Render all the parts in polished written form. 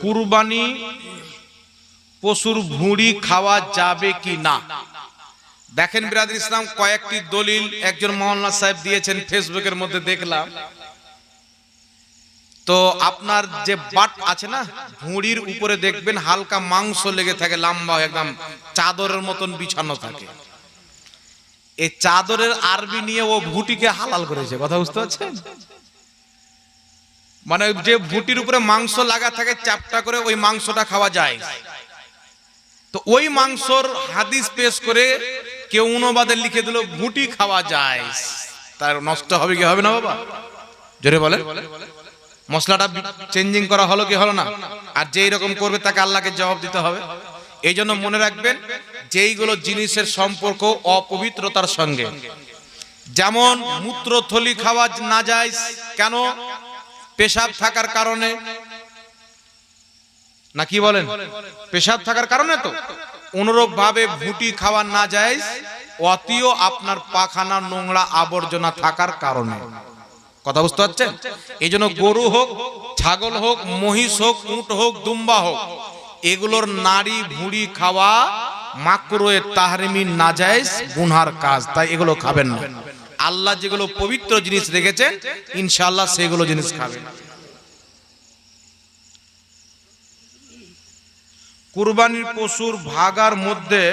কুরবানি পশুর ভুঁড়ি খাওয়া যাবে কি না। দেখেন বিরাদর ইসলাম, কয়েকটি দলিল একজন মাওলানা সাহেব দিয়েছেন, ফেসবুকের মধ্যে দেখলাম। তো আপনার যে বাট আছে না, ভুঁড়ির উপরে দেখবেন হালকা মাংস লেগে থাকে, লম্বা একদম চাদরের মতন বিছানো থাকে। এই চাদরের আরবি নিয়ে ও ভুটিকে হালাল করেছে। কথা বুঝতে পারছেন? মানে যে ভুটির উপরে মাংস লাগা থাকে চ্যাপটা করে, ওই মাংসটা খাওয়া যায়। তো ওই মাংসর হাদিস পেশ করে কেউ অনুবাদে লিখে দিল ভুটি খাওয়া যায়। তার নষ্ট হবে কি হবে না বাবা? জোরে বলেন। মশলাটা চেঞ্জিং করা হলো কি হলো না? আর যেই রকম করবে তাকে আল্লাহকে জবাব দিতে হবে। এই জন্য মনে রাখবেন, যেইগুলো জিনিসের সম্পর্ক অপবিত্রতার সঙ্গে, যেমন মূত্রথলি খাওয়া না যায়। কেন? পেশাব থাকার কারণে। না কি বলেন? পেশাব থাকার কারণে। তো অনুরূপ ভাবে ভুটি খাওয়া না যায় অতিও আপনার পাখানা নোংরা আবর্জনা থাকার কারণে। কথা বুঝতে পারছেন? এই জন্য গরু হোক, ছাগল হোক, মহিষ হোক, উট হোক, দুম্বা হোক, এগুলোর নাড়ি ভুঁড়ি খাওয়া মাকরুহে তাহরিমি নাজায়েজ গুনহার কাজ। তাই এগুলো খাবেন না। আল্লাহ যেগুলো পবিত্র জিনিস রেখেছেন ইনশাআল্লাহ সেগুলো জিনিস খাবেন। কুরবানির পশুর ভাগার মধ্যে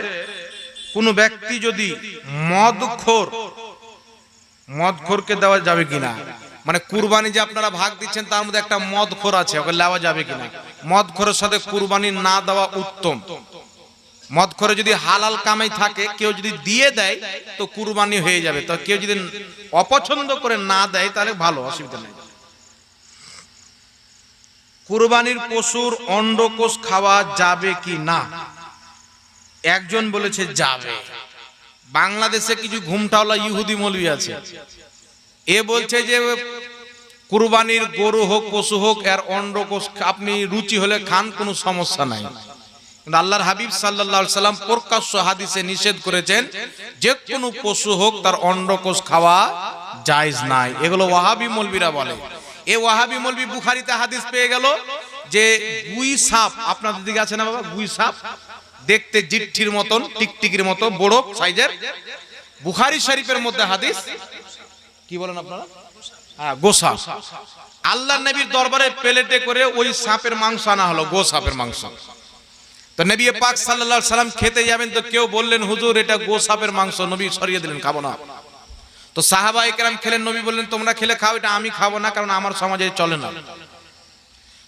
কোনো ব্যক্তি যদি মদখোরকে দেওয়া যাবে কিনা, মানে কুরবানি যে আপনারা ভাগ দিচ্ছেন তার মধ্যে একটা মদখোর আছে, ওকে নেওয়া যাবে কিনা। মদখোরের সাথে কুরবানি না দেওয়া উত্তম। মদখোরে যদি হালাল কামাই থাকে, কেউ যদি দিয়ে দেয় তো কুরবানি হয়ে যাবে। তো কেউ যদি অপছন্দ করে না দেয় তাহলে ভালো, অসুবিধা নেই। কুরবানির পশুর অন্ডকোষ খাওয়া যাবে কি না? একজন বলেছে যাবে। বাংলাদেশে কিছু ঘুমটাওয়ালা ইহুদি মৌলবি আছে, এ বলছে যে কুরবানির গরু হোক পশু হোক এর অন্ডকোষ আপনি রুচি হলে খান, কোনো সমস্যা নাই। কিন্তু আল্লাহর হাবিব সাল্লাল্লাহু আলাইহি সাল্লাম প্রকাশ্য হাদিসে নিষেধ করেছেন যে কোনো পশু হোক তার অন্ডকোষ খাওয়া জায়েজ নাই। এগুলো ওয়াহাবি মৌলবিরা বলে। এই ওয়াহাবি মৌলবি বুখারীতে হাদিস পেয়ে গেল যে গুই সাপ, আপনাদের দিকে আছে না বাবা গুই সাপ, দেখতে জিট্ঠির মতন, টিকটিকির মতো বড় সাইজের। বুখারী শরীফের মধ্যে হাদিস, কি বলেন আপনারা? হ্যাঁ, গোসাপ। আল্লাহর নবীর দরবারে প্লেটে করে ওই সাপের মাংস আনা হলো, গো সাপের মাংস। তো নবী পাক সাল্লাল্লাহু আলাইহি সাল্লাম খেতে যাবেন, তো কেউ বললেন হুজুর এটা গো সাপের মাংস। নবী সরিয়ে দিলেন, খাবো না। তো সাহাবায়ে কেরাম খেলেন, নবী বললেন তোমরা খেলে খাও, এটা আমি খাবো না, কারণ আমার সমাজে চলে না।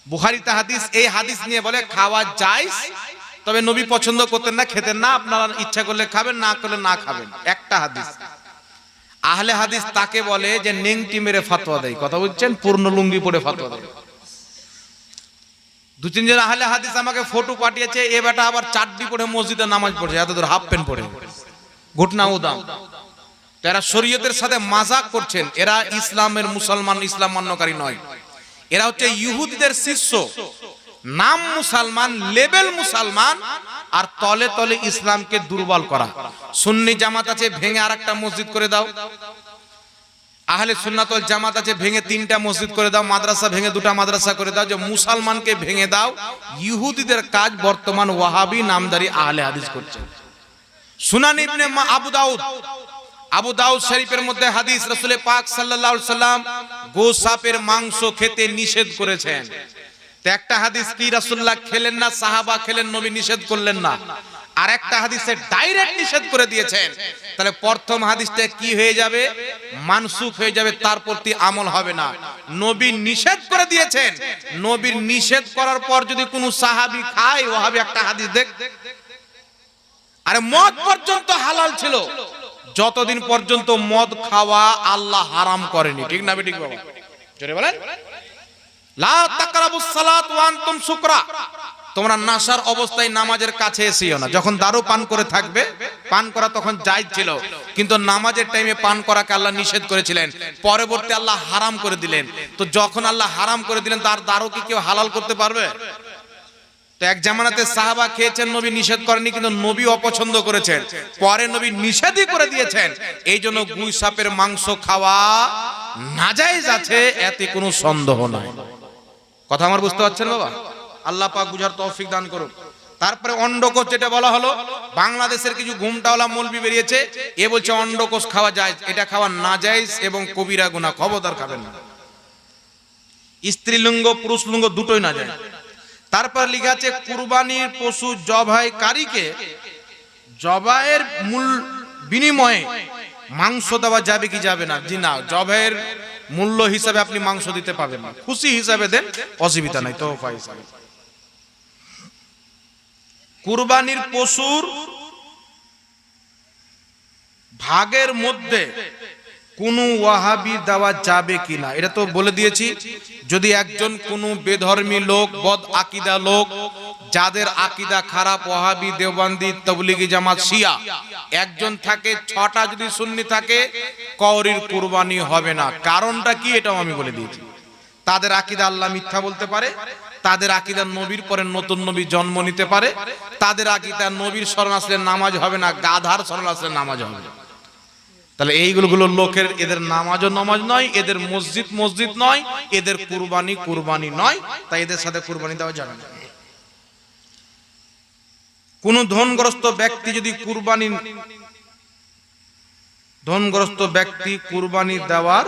বুখারীতে হাদিস, এই হাদিস নিয়ে বলে খাওয়া জায়েজ, তবে নবী পছন্দ করতেন না, খেতেন না। আপনারা ইচ্ছা করলে খাবেন, না করলে না খাবেন। একটা হাদিস। আহলে হাদিস তাকে বলে যে নেংটি মেরে ফতোয়া দেয়। কথা বুঝছেন? পূর্ণ লুঙ্গি পরে ফতোয়া দেয়। দু তিনজন আহলে হাদিস আমাকে ফটো পাঠিয়েছে, এ বেটা আবার চাড্ডি পরে মসজিদে নামাজ পড়ছে, এত দূর হাফ প্যান্ট পরে, ঘটনা উদাম। এরা শরীয়তের সাথে মাজাক করছেন। এরা ইসলামের মুসলমান, ইসলাম মান্যকারী নয়। এরা হচ্ছে ইহুদিদের শিষ্য। নাম মুসলমান, লেবেল মুসলমান, আর তলে তলে ইসলামকে দুর্বল করা। সুন্নি জামাত আছে, ভেঙে আরেকটা মসজিদ করে দাও। আহলে সুন্নাত ওয়াল জামাত আছে, ভেঙে 3টা মসজিদ করে দাও। মাদ্রাসা ভেঙে 2টা মাদ্রাসা করে দাও। যে মুসলমানকে ভেঙে দাও। ইহুদিদের কাজ বর্তমান ওয়াহাবি নামদারি আহলে হাদিস করছে। সুনান ইবনে আবু দাউদ শরীফের মধ্যে হাদিস, রাসূল পাক সাল্লাল্লাহু আলাইহি সাল্লাম গোসাপের মাংস খেতে নিষেধ করেছেন। তো একটা হাদিস কি রাসূলুল্লাহ খেলেন না, সাহাবা খেলেন, নবী নিষেধ করলেন না। আর একটা হাদিসে ডাইরেক্ট নিষেধ করে দিয়েছেন। তাহলে প্রথম হাদিসটা কি হয়ে যাবে? মানসুখ হয়ে যাবে, তার প্রতি আমল হবে না। নবী নিষেধ করে দিয়েছেন, নবীর নিষেধ করার পর যদি কোনো সাহাবী খায়, ওয়াহাবি একটা হাদিস দেখ। আরে মদ পর্যন্ত হালাল ছিল যতদিন পর্যন্ত মদ খাওয়া আল্লাহ হারাম করেনি। ঠিক না বেঠিক বাবা? জোরে বলেন। লা তাকরাবুস সালাত ওয়া আনতুম সুকরা, তোমরা নাশার অবস্থায় নামাজের কাছে এসিও না। যখন দারু পান করে থাকবে, পান করা তখন জায়েজ ছিল, কিন্তু নামাজের টাইমে পান করাকে আল্লাহ নিষেধ করেছিলেন। পরবর্তী আল্লাহ হারাম করে দিলেন। তো যখন আল্লাহ হারাম করে দিলেন, তার দারু কি কেউ হালাল করতে পারবে? তো এক জামানাতে সাহাবা খেয়েছেন, নবী নিষেধ করেনি, কিন্তু নবী অপছন্দ করেছেন, পরে নবী নিষেধই করে দিয়েছেন। এই জন্য গুই সাপের মাংস খাওয়া নাজায়েজ আছে, এতে কোনো সন্দেহ নাই। কথা আমার বুঝতে পারছেন বাবা? আল্লাহ পাক বুঝার তৌফিক দান করুন। তারপরে অন্ডকোষ যেটা বলা হলো, বাংলাদেশের কিছু ঘুমটাওয়ালা মৌলবি বেরিয়েছে, এ বলছে অন্ডকোষ খাওয়া যায়, এটা খাওয়া নাজায়েজ এবং কবিরা গুনাহ, খবরদার খাবেন না। স্ত্রীলিঙ্গ পুরুষলিঙ্গ দুটোই না যায়। তারপর লেখা আছে কুরবানির পশু জবাইকারীকে জবাইয়ের মূল বিনিময়ে মাংস দেওয়া যাবে কি যাবে না? জি না, জবাইয়ের মূল্য হিসাবে আপনি মাংস দিতে পাবেন না, খুশি হিসাবে দেন, অসুবিধা নাই, তোফা হিসাবে। কুরবানির পশুর ভাগের মধ্যে কোনো ওয়াহাবি দেওয়া যাবে কিনা এটা তো বলে দিয়েছি। যদি একজন কোনো বেধর্মী লোক, বদ আকীদা লোক, যাদের আকীদা খারাপ, ওয়াহাবি, দেওবন্দি, তাবলিগি জামাত, শিয়া, একজন থাকে, 6টা যদি সুন্নি থাকে, কওরির কুরবানি হবে না। কারণটা কি এটাও আমি বলে দিয়েছি। তাদের আকীদা আল্লাহ মিথ্যা বলতে পারে, তাদের আকীদা নবীর পরে নতুন নবী জন্ম নিতে পারে, তাদের আকীদা নবীর শরণ আসলে নামাজ হবে না, গাধার শরণ আসলে নামাজ হবে। তাহলে এইগুলো লোকের, এদের নামাজও নামাজ নয়, এদের মসজিদ নয়, এদের কুরবানি নয়, তাই এদের সাথে কুরবানি দেওয়া যাবে না। কোন ধনগ্রস্ত ব্যক্তি যদি কুরবানি দেওয়ার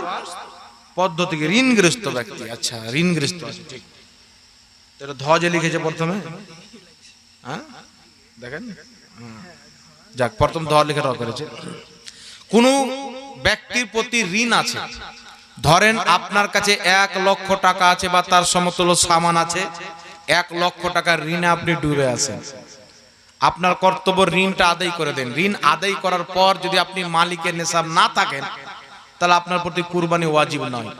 পদ্ধতি, ঋণগ্রস্ত ব্যক্তি, আচ্ছা ঋণগ্রস্ত, ঠিক এটা ধ্বজে লিখেছে প্রথমে, হ্যাঁ দেখেন, যাক প্রথম ধ্বজ লিখে র করেছে। কোন ব্যক্তির প্রতি ঋণ আছে, ধরেন আপনার কাছে 1 লক্ষ টাকা আছে বা তার সমতুল্য সামান আছে, 1 লক্ষ টাকার ঋণে আপনি ডুবে আছেন। আপনার কর্তব্য ঋণটা আদায় করে দেন। ঋণ আদায় করার পর যদি আপনি মালিকের নেশাব না থাকেন, তাহলে আপনার প্রতি কুরবানি ওয়াজিব নয়।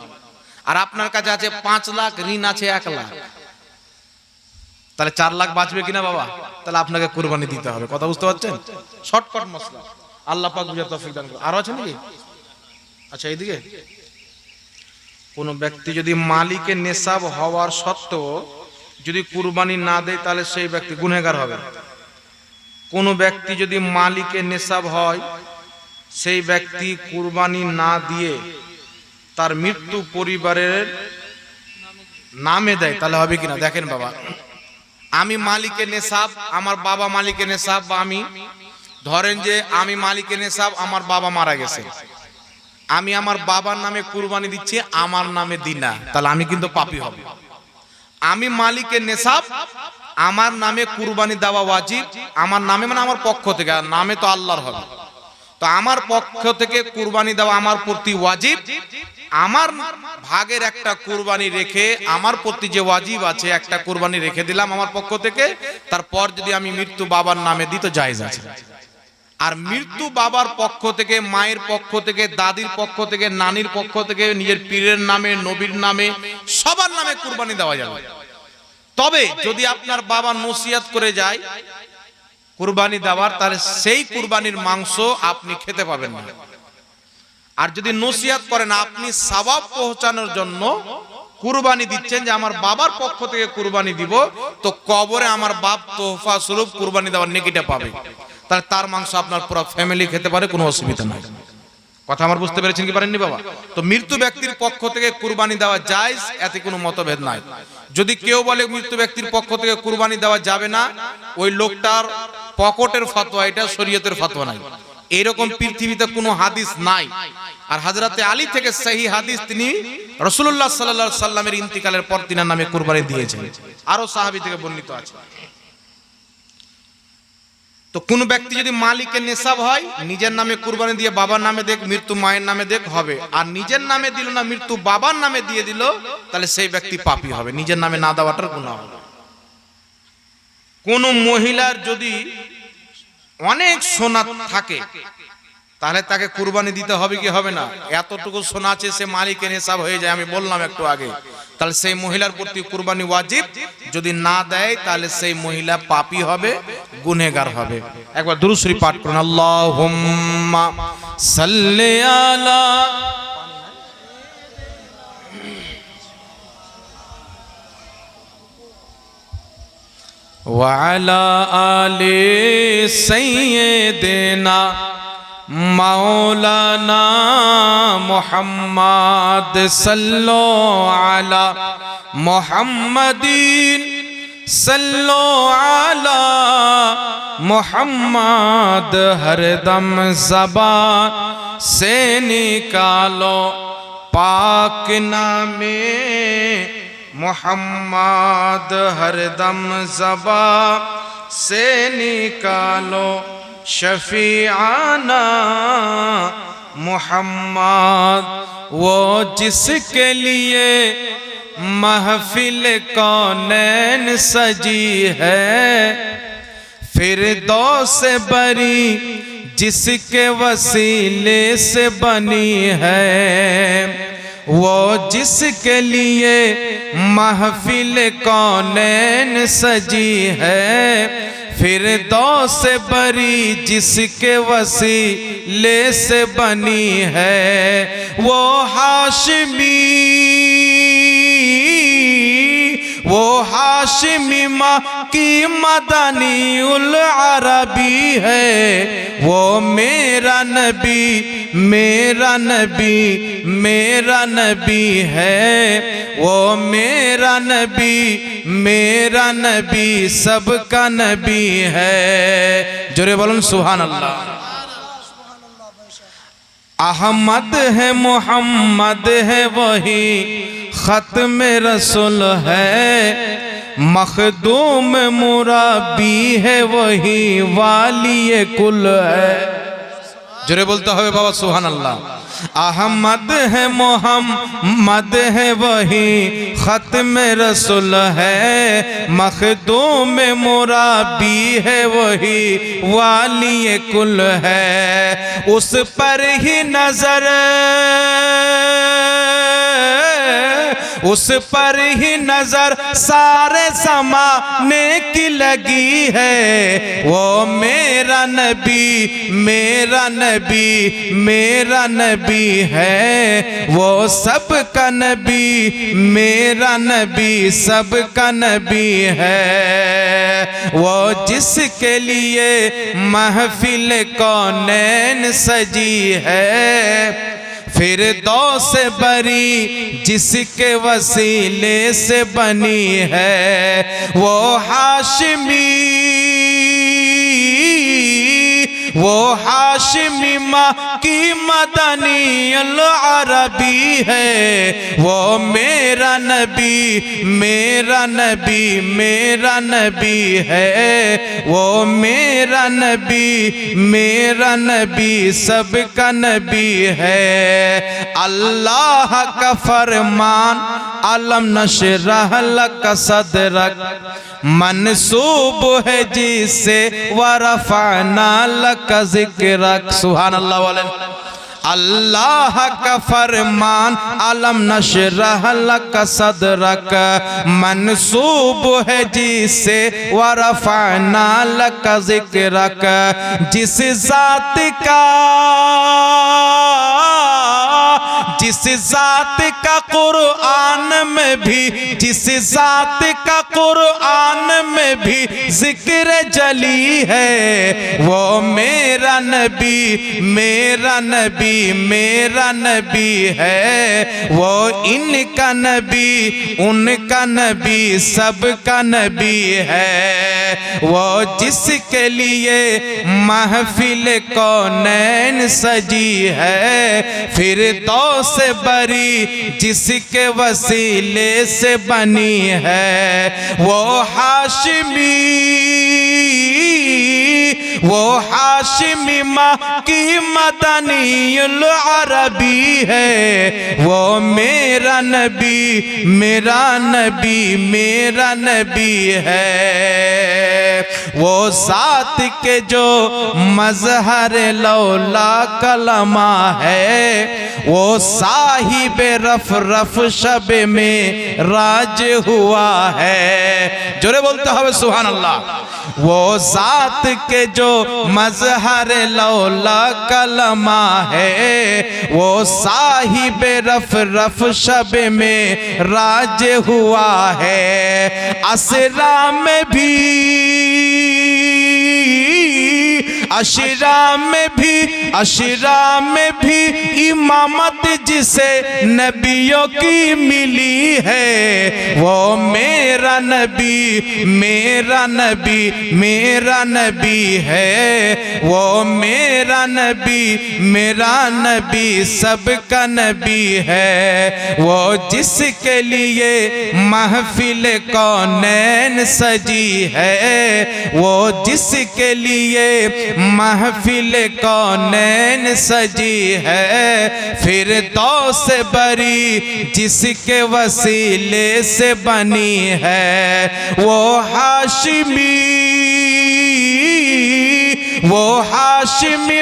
আর আপনার কাছে আছে 5 লাখ, ঋণ আছে 1 লাখ, তাহলে 4 লাখ বাঁচবে কিনা বাবা? তাহলে আপনাকে কুরবানি দিতে হবে। কথা বুঝতে পারছেন? শর্টকাট মশলা, আল্লাহ পাক বুঝার তৌফিক দান করুন। আরো আছে নাকি? আচ্ছা এইদিকে, কোন ব্যক্তি যদি মালিকের নেশাব হওয়ার সত্ত্বেও যদি কুরবানি না দেয়, তাহলে সেই ব্যক্তি গুনাহগার হবে। কোন ব্যক্তি যদি মালিকের নেশাব হয়, সেই ব্যক্তি কুরবানি না দিয়ে তার মৃত্যু পরিবারের নামে দেয়, তাহলে হবে কিনা? দেখেন বাবা, আমি মালিকের নেশাব, আমার বাবা মালিকের নেশাব, বা আমি ধরেন যে আমি মালিকের নেশাব, আমার বাবা মারা গেছে, আমি আমার বাবার নামে কুরবানি দিচ্ছি, আমার নামে দিই না, তাহলে আমি কিন্তু পাপী হব। আমি মালিকের নেশাব, আমার নামে কুরবানি দেওয়া ওয়াজিব, আমার নামে মানে আমার পক্ষ থেকে, আর নামে তো আল্লাহর হবে, তো আমার পক্ষ থেকে কুরবানি দেওয়া আমার প্রতি ওয়াজিব। আমার ভাগের একটা কুরবানি রেখে, আমার প্রতি যে ওয়াজিব আছে একটা কুরবানি রেখে দিলাম আমার পক্ষ থেকে, তারপর যদি আমি মৃত্যু বাবার নামে দিই তো জায়েজ আছে। আর মৃত্যু বাবার পক্ষ থেকে, মায়ের পক্ষ থেকে, দাদির পক্ষ থেকে, নানির পক্ষ থেকে, নিজের পীরের নামে, নবীর নামে, সবার নামে কুরবানি দেওয়া যাবে। তবে যদি আপনার বাবা নসিহত করে যায় কুরবানি দেওয়ার, তাহলে সেই কুরবানির মাংস আপনি খেতে পাবেন না। আর যদি নসিহত করেন, আপনি সওয়াব পৌঁছানোর জন্য কুরবানি দিচ্ছেন যে আমার বাবার পক্ষ থেকে কুরবানি দিব, তো কবরে আমার বাপ তোহফা স্বরূপ কুরবানি দেওয়ার নেকিটা পাবে, তাহলে তার মাংস আপনার পুরো ফ্যামিলি খেতে পারে, কোনো অসুবিধা নাই। কথা আমার বুঝতে পেরেছেন কি পারেননি বাবা? তো মৃত্যু ব্যক্তির পক্ষ থেকে কুরবানি দেওয়া জায়েজ, এতে কোনো মতভেদ নাই। যদি কেউ বলে মৃত্যু ব্যক্তির পক্ষ থেকে কুরবানি দেওয়া যাবে না, ওই লোকটার পকেটের ফতোয়া, এটা শরীয়তের ফতোয়া নাই। এরকম পৃথিবীতে কোনো হাদিস নাই। আর হযরতে আলী থেকে সহি হাদিস, তিনি রাসূলুল্লাহ সাল্লাল্লাহু আলাইহি সাল্লামের ইন্তিকালের পর তিনার নামে কুরবানি দিয়েছেন, আরো সাহাবী থেকে বর্ণিত আছে। তো কোন ব্যক্তি যদি মালিকের নেশাব হয়, নিজের নামে কুরবানি দিয়ে বাবার নামে দেখ, মৃত্যু মায়ের নামে দেখ, হবে। আর নিজের নামে দিল না, মৃত্যু বাবার নামে দিয়ে দিল, তাহলে সেই ব্যক্তি পাপী হবে, নিজের নামে না দেওয়াটার গুনাহ হবে। কোন মহিলার যদি অনেক সোনা থাকে, তাহলে তাকে কুরবানি দিতে হবে কি হবে না? এতটুকু সোনা আছে, সে মালিকের নেশাব হয়ে যায়, আমি বললাম একটু আগে, তাহলে সেই মহিলার প্রতি কুরবানি ওয়াজিব। যদি না দেয়, তাহলে সেই মহিলা পাপী হবে, গুনাহগার হবে। একবার দুরূদ শরীফ পাঠ করুন, আল্লাহুম্মা সাল্লি আলা ওয়া আলা আলি সাইয়্যিদিনা মাওলানা মুহাম্মদ সাল্লাল্লাহু আলা মুহাম্মাদিন सल्लो अला मोहम्मद, हरदम ज़बान से निकालो पाक नामे मोहम्मद, हरदम ज़बान से निकालो शफीआना मोहम्मद। वो जिसके लिए महफिल कौनैन सजी है, फिरदौस बरी जिसके वसीले से बनी है। वो जिसके लिए महफिल कौनैन सजी है, फिरदौस बरी जिसके वसीले से बनी है। वो हाशिमी, वो हाशिमी माँ की मदनी उल अरबी है। वो मेरा नबी, मेरा नबी, मेरा नबी है। वो मेरा नबी, मेरा नबी, सबका नबी है। जोरे बोलन सुभान अल्लाह। अहमद है, मोहम्मद है, वही खत्म रसूल है। मखदूम मुराबी है, वही वाली कुल है। जोरे बोलते हुए बाबा सुभान अल्लाह। अहमद है, मोहम्मद है, वही खत्म रसूल है। मखदूम मुराबी है, वही वाली कुल है। उस पर ही नजर, उस पर ही नजर सारे ज़माने की लगी है। वो मेरा नबी, मेरा नबी, मेरा नबी है। वो सबका नबी, मेरा नबी, सबका नबी है। वो जिसके लिए महफिल कौनैन सजी है, फिरदौस बरी जिसके वसीले से बनी है। वो हाशिमी, वो हाशिमी माँ की मदनी अल अरबी है। वो मेरा नबी, मेरा नबी, मेरा नबी है। वो मेरा नबी, मेरा नबी, सबका नबी है। अल्लाह का फरमान अलम नशरह लक सदरक मंसूब है जिसे वरफअना लक ज़िक्रक। सुभान अल्लाह वालेन। अल्लाह का फरमान अलम नशरह लक सदरक मंसूब है जिसे वरफअना लक ज़िक्रक। जिस ज़ात का, जिस ज़ात का कुरआन में भी, जिस ज़ात का कुरआन में भी जिक्र जली है। वो मेरा नबी, मेरा नबी, मेरा नबी है। वो इनका नबी, उनका नबी, सबका नबी है। वो जिसके लिए महफिल कौनैन सजी है, फिरदौस बरी जिसके वसीले से बनी है। वो हाशिमी, वो हाशिमी माँ की मदनी उल अरबी है। वो मेरा नबी, मेरा नबी, मेरा नबी है। वो ज़ात के जो मज़हर लौला कलमा है। वो साहिब रफ रफ शब में राज हुआ है। जोरे बोलते हुए सुभान अल्लाह। वो ज़ात के जो मज़हर लौला कलमा है। वो साहिब रफ रफ शब में राज हुआ है। असरा में भी, अशरा में भी इमामत जिसे नबियों की मिली है, वो मेरा नबी मेरा नबी मेरा नबी है, वो मेरा नबी मेरा नबी सबका नबी है, वो जिसके लिए महफिल कौनैन सजी है, वो जिसके लिए महफिल कौनैन सजी है, फिर तो से बरी जिसके वसीले से बनी है, वो हाशिमी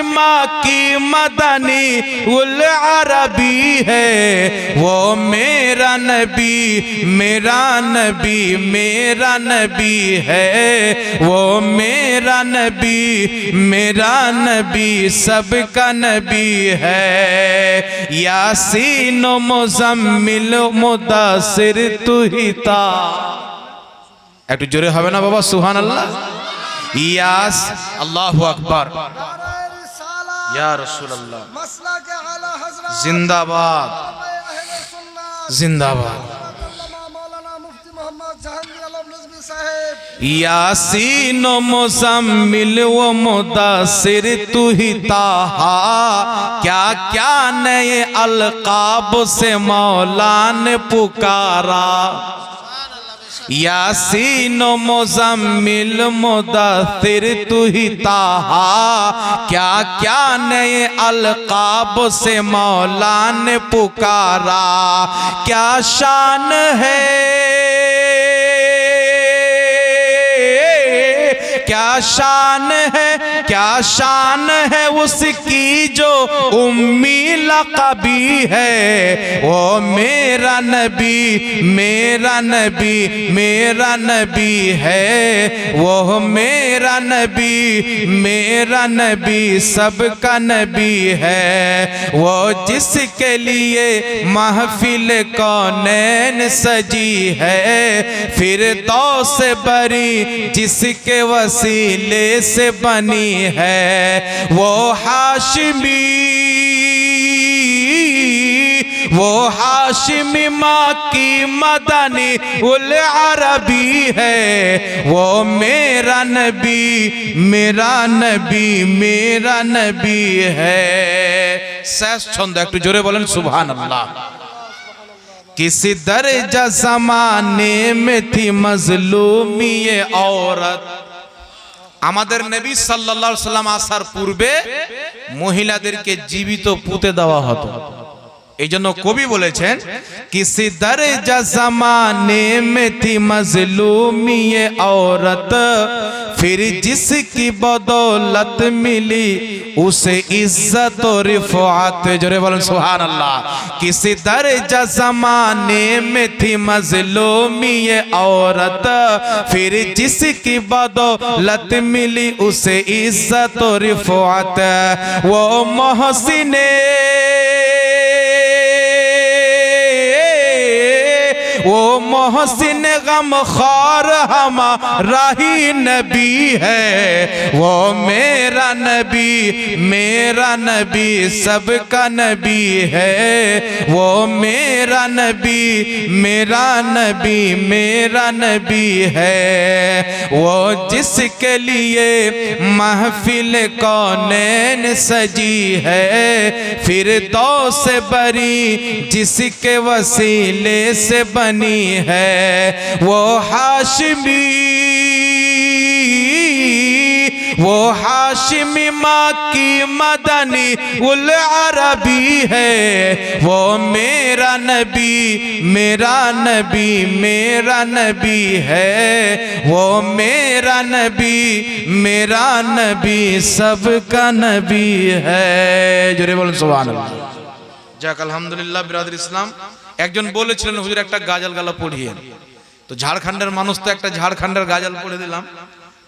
माँ की मदनी उल अरबी है, वो मेरा नबी मेरा नबी मेरा नबी है, वो मेरा नबी मेरा नबी सबका नबी है। यासीन मुज़म्मिल मुदासिर तू ही ता, একটু জোরে হবে না বাবা? সুবহানাল্লাহ। ইয়াস আল্লাহু আকবার। ইয়া রাসূলুল্লাহ জিন্দাবাদ জিন্দাবাদ। यासीन मुज़म्मिल व मुदासिर तू ही ताहा, क्या क्या नए अलकाब से मौला ने पुकारा। यासीन मुज़म्मिल मुदासिर तू ही ताहा, क्या क्या नए अलकाब से मौला ने पुकारा। क्या शान है क्या शान है क्या शान है उसकी जो उम्मी लक़बी है, वो मेरा नबी मेरा नबी मेरा नबी है, वो मेरा नबी मेरा नबी सबका नबी है, वो जिसके लिए महफिल कौनैन सजी है, फिर तो से बरी जिसके वसीले से बनी है, वो हाशिमी माँ की मदनी उल अरबी है, वो मेरा नबी मेरा नबी मेरा नबी है। শেষ ছন্দ একটু জোরে বলেন সুবহানাল্লাহ। किसी दर्जा ज़माने में थी मजलूमी ये औरत, আমাদের নবী সাল্লাল্লাহু আলাইহি সাল্লাম আসার পূর্বে মহিলাদেরকে জীবিত পুঁতে দেওয়া হতো। এইজন্য কবি বলেছেন किसी दर्जा ज़माने में थी मजलूमी ये औरत, फिर जिसकी बदौलत मिली उसे इज्जत और रिफ़ात। जोरे बोलन सुभान अल्लाह। किसी दर्जा ज़माने में थी मजलूमी ये औरत, फिर जिसकी बदौलत मिली उसे इज्जत और रिफ़ात। वो मोहसिने वो मोहसिन गमखार हमारा ही नबी है, वो मेरा नबी मेरा नबी सबका नबी है, वो मेरा नबी मेरा नबी मेरा नबी है, वो जिसके लिए महफिल कौनैन सजी है, फिर तो से बरी जिसके वसीले से बनी है, वो हाशिमी माँ की मदनी उल अरबी है, वो मेरा नबी मेरा नबी मेरा नबी है, वो मेरा नबी मेरा नबी सबका नबी है। जोरे बोलें सुभान अल्लाह। যাক আলহামদুলিল্লাহ। বিরাদর ইসলাম, একজন বলেছিলেন হুজুর একটা গাজাল গালা পড়িয়ে, তো ঝাড়খণ্ডের মানুষ তো একটা ঝাড়খণ্ডের গাজাল পড়ে দিলাম,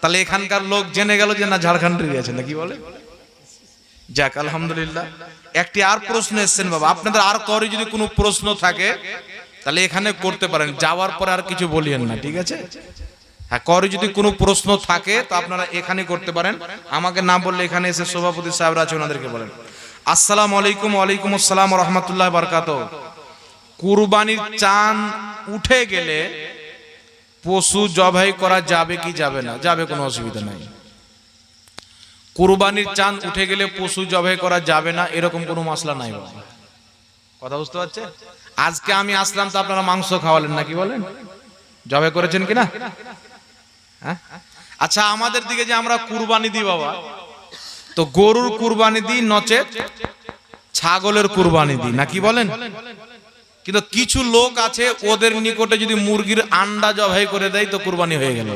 তাহলে এখানকার লোক জেনে গেল যে না ঝাড়খণ্ডেরই আছে নাকি বলে। যাক আলহামদুলিল্লাহ। একটি আর প্রশ্ন এসেছেন বাবা, আপনাদের আর কারো যদি কোনো প্রশ্ন থাকে তাহলে এখানে করতে পারেন, যাওয়ার পরে আর কিছু বলিয়েন না, ঠিক আছে? হ্যাঁ, করে যদি কোনো প্রশ্ন থাকে তো আপনারা এখানে করতে পারেন, আমাকে না বললে এখানে এসে সভাপতি সাহেবরা আছে ওনাদেরকে বলেন। আসসালামু আলাইকুম। ওয়ালাইকুম আসসালাম ওয়া রাহমাতুল্লাহি ওয়া বারাকাতুহু। কুরবানির চাঁদ উঠে গেলে পশু জবাই করা যাবে কি যাবে না? যাবে, কোনো অসুবিধা নাই। কুরবানির চাঁদ উঠে গেলে পশু জবাই করা যাবে না এরকম কোনো মাসলা নাই বাবা। কথা বুঝতে পারছেন? আজকে আমি আসলাম তো আপনারা মাংস খাওয়ালেন না, কি বলেন? জবাই করেছেন কিনা? হ্যাঁ, আচ্ছা, আমাদের দিকে যে আমরা কুরবানি দিই বাবা, তো গরুর কুরবানি দিই, নচেত ছাগলের কুরবানি দিই, না কি বলেন? কিন্তু কিছু লোক আছে ওদের নিকটে যদি মুরগির আন্ডা জবাই করে দেয় তো কুরবানি হয়ে গেল।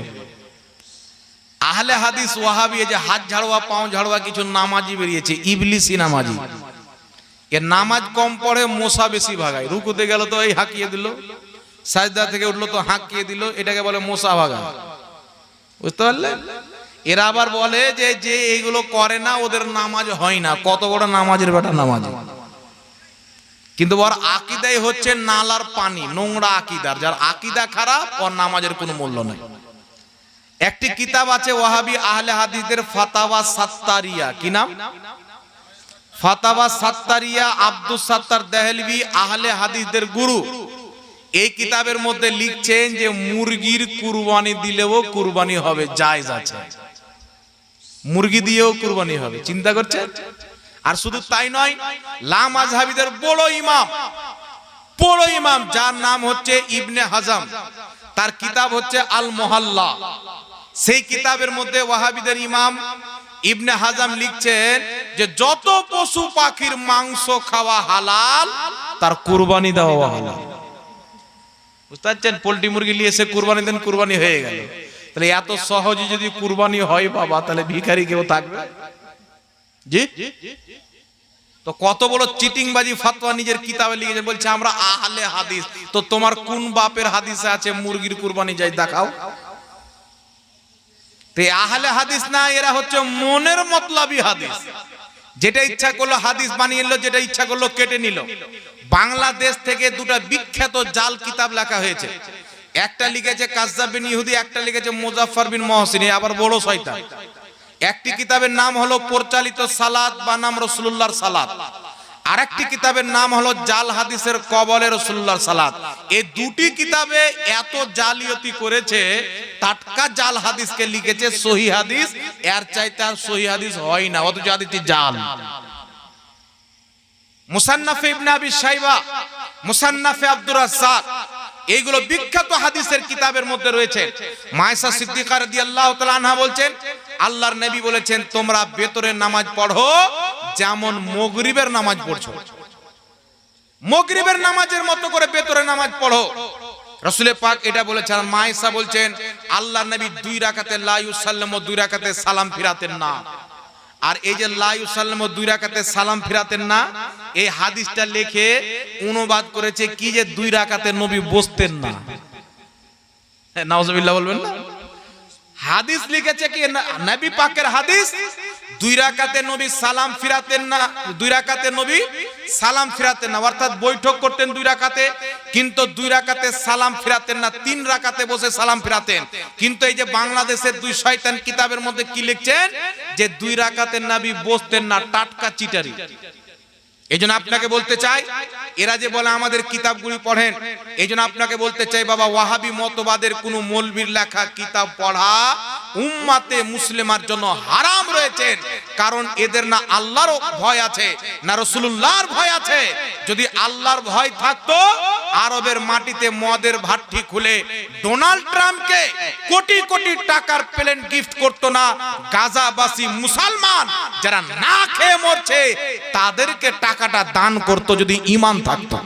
আহলে হাদিস ওয়াহাবি, যে হাত ঝাড়ুয়া পাও ঝাড়ুয়া কিছু নামাজি বেরিয়েছে, ইবলিসি নামাজি। এর নামাজ কম পড়ে, মশা বেশি ভাগায়। রুকুতে গেল তো এই হাঁকিয়ে দিল, সাজদা থেকে উঠলো তো হাঁকিয়ে দিল, এটাকে বলে মশা ভাগায়। বুঝতে পারলেন? এরা আবার বলে যে যে এইগুলো করে না ওদের নামাজ হয় না। কত বড় নামাজের বেটা নামাজ, কিন্তু ওর আকীদাই হচ্ছে নালার পানি, নোংরা আকীদার। যার আকীদা খারাপ ওর নামাজের কোনো মূল্য নাই। একটি কিতাব আছে ওয়াহাবি আহলে হাদিসদের, ফাতাওয়া সাত্তারিয়া। কি নাম? ফাতাওয়া সাত্তারিয়া। আব্দুস সাত্তার দেহলভি আহলে হাদিসদের গুরু। এই কিতাবের মধ্যে লিখছেন যে মুরগির কুরবানি দিলেও কুরবানি হবে, জায়েজ আছে। মুরগি দিয়েও কুরবানি হবে, চিন্তা করছেন? আর শুধু তাই নয়, লা মাযহাবিদের বড় ইমাম যার নাম হচ্ছে ইবনে হাজাম, তার কিতাব হচ্ছে আল মুহাল্লা। সেই কিতাবের মধ্যে ওয়াহাবিদের ইমাম ইবনে হাজাম লিখছেন যে যত পশু পাখির মাংস খাওয়া হালাল, তার কুরবানি দেওয়া হালাল। বুঝতে পারছেন? পোল্ট্রি মুরগি নিয়ে এসে কুরবানি দেন, কুরবানি হয়ে গেল। তাহলে এত সহজে যদি কুরবানি হয় বাবা, তাহলে ভিখারি কেউ থাকবে? জি, তো কত বড় চিটিংবাজি ফাতোয়া নিজের কিতাবে লিখেছে, বলছে আমরা আহলে হাদিস। তো তোমার কোন বাপের হাদিসে আছে মুরগির কুরবানি যাই দেখাও? তো আহলে হাদিস না, এরা হচ্ছে মনের মতলবি হাদিস। যেটা ইচ্ছা করলো হাদিস বানিয়ে নিল, যেটা ইচ্ছা করলো কেটে নিল। বাংলাদেশ থেকে দুটো বিখ্যাত জাল কিতাব লেখা হয়েছে। একটা লিখেছে কাজ্জাব বিন ইহুদি, একটা লিখেছে মুজাফফর বিন মহসিন, আবার বড় শয়তান। একটি কিতাবের নাম হলো পরিচালিত সালাত বা নাম রাসূলুল্লাহর সালাত, আরেকটি কিতাবের নাম হলো জাল হাদিসের কবলে রাসূলুল্লাহর সালাত। এই দুটি কিতাবে এত জালিয়াতি করেছে, টাটকা জাল হাদিসকে লিখেছে সহিহ হাদিস, এর চাইতে আর সহিহ হাদিস হয় না, অথচ হাদিসটি জাল। মুসান্নাফে ইবনে আবি শাইবা, মুসান্নাফে আব্দুর রাজ্জাক, এইগুলো বিখ্যাত হাদিসের কিতাবের মধ্যে রয়েছে। মায়েশা সিদ্দিকা রাদিয়াল্লাহু তাআলা আনহা বলছেন, আল্লাহর নবী বলেছেন তোমরা বেতরের নামাজ পড়ো যেমন মাগরিবের নামাজ পড়ছো, মাগরিবের নামাজের মতো করে বেতরের নামাজ পড়ো। রাসূল পাক এটা বলেছেন। মায়েশা বলছেন আল্লাহর নবী 2 রাকাতে লা ইউসাল্লামু, 2 রাকাতে সালাম ফিরাতেন না। আর এই যে লা ইউসাল্লামু 2 রাকাতে সালাম ফিরাতেন না, এই হাদিসটা লিখে অনুবাদ করেছে কি যে 2 রাকাতে নবী বসতেন না। নাউজুবিল্লাহ বলবেন না? হাদিস লিখেছে কি নবী পাকের হাদিস, 2 রাকাতে নবী সালাম ফিরাতেন না, 2 রাকাতে নবী সালাম ফিরাতেন না, অর্থাৎ বৈঠক করতেন 2 রাকাতে, কিন্তু 2 রাকাতে সালাম ফিরাতেন না, 3 রাকাতে বসে সালাম ফিরাতেন। কিন্তু এই যে বাংলাদেশের 2 শয়তান কিতাবের মধ্যে কি লিখছেন যে 2 রাকাতে নবী বসতেন না, টাটকা চিটারি। এইজন্য আপনাকে বলতে চাই, এরা যে বলে আমাদের কিতাবগুলি পড়েন, এইজন্য আপনাকে বলতে চাই বাবা, ওয়াহাবি মতবাদের কোন মৌলবীর লেখা কিতাব পড়া উম্মাতে মুসলিমার জন্য হারাম রয়েছে। কারণ এদের না আল্লাহর ভয় আছে, না রাসূলুল্লাহর ভয় আছে। যদি আল্লাহর ভয় থাকতো আরবের মাটিতে মদের ভাট্টি খুলে ডোনাল্ড ট্রাম্পকে কোটি কোটি টাকার প্লেন গিফট করতো না। গাজাবাসী মুসলমান যারা না খেয়ে মরছে তাদেরকে টাকাটা দান করতো যদি ঈমান থাকতো।